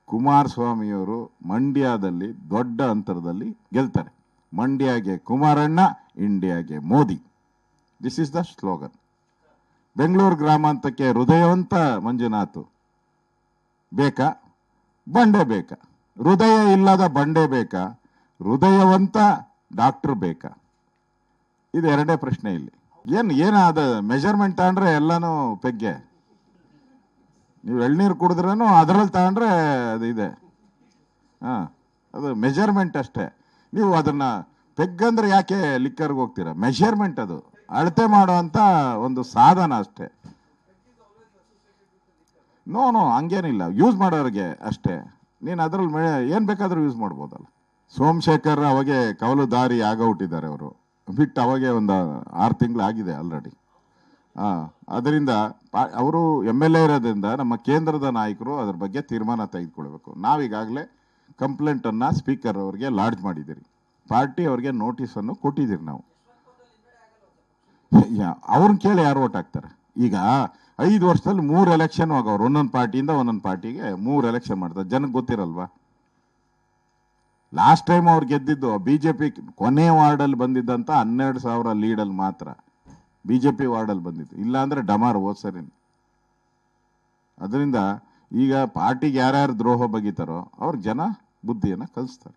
ಕುಮಾರಸ್ವಾಮಿಯವರು ಮಂಡ್ಯದಲ್ಲಿ ದೊಡ್ಡ ಅಂತರದಲ್ಲಿ ಗೆಲ್ತಾರೆ. ಮಂಡ್ಯಗೆ ಕುಮಾರಣ್ಣ, ಇಂಡಿಯಾಗೆ Modi. This is the slogan. Bengaluru ಗ್ರಾಮಾಂತರಕ್ಕೆ ಹೃದಯವಂತ ಮಂಜುನಾಥ್ ಬೇಕಾ, ಬಂಡೆ ಬೇಕಾ? ಹೃದಯ ಇಲ್ಲದ ಬಂಡೆ ಬೇಕಾ, ಹೃದಯವಂತ ಡಾಕ್ಟರ್ ಬೇಕಾ? ಇದು ಎರಡೇ ಪ್ರಶ್ನೆ ಇಲ್ಲಿ. ಏನಾದ ಮೆಜರ್ಮೆಂಟ್ ತಗೊಂಡ್ರೆ ಎಲ್ಲಾನು ಪೆಗ್ಗೆ. ನೀವು ಎಳ್ನೀರು ಕುಡಿದ್ರೂ ಅದರಲ್ಲಿ ತಗೊಂಡ್ರೆ ಅದು ಇದೆ. ಅದು ಮೆಜರ್ಮೆಂಟ್ ಅಷ್ಟೇ. ನೀವು ಅದನ್ನ ಪೆಗ್ಗಂದ್ರೆ ಯಾಕೆ ಲಿಕ್ಕರ್ಗೆ ಹೋಗ್ತೀರಾ? ಮೆಜರ್ಮೆಂಟ್ ಅದು ಅಳತೆ ಮಾಡುವಂಥ ಒಂದು ಸಾಧನ ಅಷ್ಟೇ. ನೋ ಹಂಗೇನಿಲ್ಲ, ಯೂಸ್ ಮಾಡೋರಿಗೆ ಅಷ್ಟೇ. ನೀನು ಅದರಲ್ಲಿ ಏನು ಬೇಕಾದರೂ ಯೂಸ್ ಮಾಡ್ಬೋದಲ್ಲ. ಸೋಮಶೇಖರ್ ಅವಾಗೆ ಕವಲು ದಾರಿ ಆಗೌಟಿದ್ದಾರೆ. ಅವರು ಬಿಟ್ಟು ಅವಾಗೆ ಒಂದು 6 ತಿಂಗಳು ಆಗಿದೆ ಆಲ್ರೆಡಿ. ಅದರಿಂದ ಅವರು MLA ಇರೋದ್ರಿಂದ ನಮ್ಮ ಕೇಂದ್ರದ ನಾಯಕರು ಅದ್ರ ಬಗ್ಗೆ ತೀರ್ಮಾನ ತೆಗೆದುಕೊಳ್ಬೇಕು. ನಾವೀಗಾಗಲೇ ಕಂಪ್ಲೇಂಟನ್ನು ಸ್ಪೀಕರ್ ಅವರಿಗೆ ಲಾಡ್ಜ್ ಮಾಡಿದ್ದೀರಿ. ಪಾರ್ಟಿ ಅವ್ರಿಗೆ ನೋಟಿಸನ್ನು ಕೊಟ್ಟಿದ್ದೀರಿ. ನಾವು ಅವ್ರನ್ನ ಕೇಳಿ ಯಾರು ಓಟ್ ಹಾಕ್ತಾರೆ? ಈಗ 5 ವರ್ಷದಲ್ಲಿ 3 ಎಲೆಕ್ಷನ್ ಆಗೋರು. ಒಂದೊಂದು ಪಾರ್ಟಿಯಿಂದ ಒಂದೊಂದು ಪಾರ್ಟಿಗೆ 3 ಎಲೆಕ್ಷನ್ ಮಾಡ್ತಾರೆ. ಜನಕ್ಕೆ ಗೊತ್ತಿರಲ್ವಾ? ಲಾಸ್ಟ್ ಟೈಮ್ ಅವ್ರು ಗೆದ್ದಿದ್ದು BJP ಕೊನೆ ವಾರ್ಡಲ್ಲಿ ಬಂದಿದ್ದಂಥ 12,000 ಲೀಡಲ್ಲಿ ಮಾತ್ರ BJP ವಾರ್ಡಲ್ಲಿ ಬಂದಿದ್ದು. ಇಲ್ಲಾಂದ್ರೆ ಡಮಾರ್ ಹೋದ್ ಸರಿ. ಅದರಿಂದ ಈಗ ಪಾರ್ಟಿಗೆ ಯಾರ್ಯಾರು ದ್ರೋಹ ಬಗೀತಾರೋ ಅವ್ರಿಗೆ ಜನ ಬುದ್ಧಿಯನ್ನು ಕಲಿಸ್ತಾರೆ.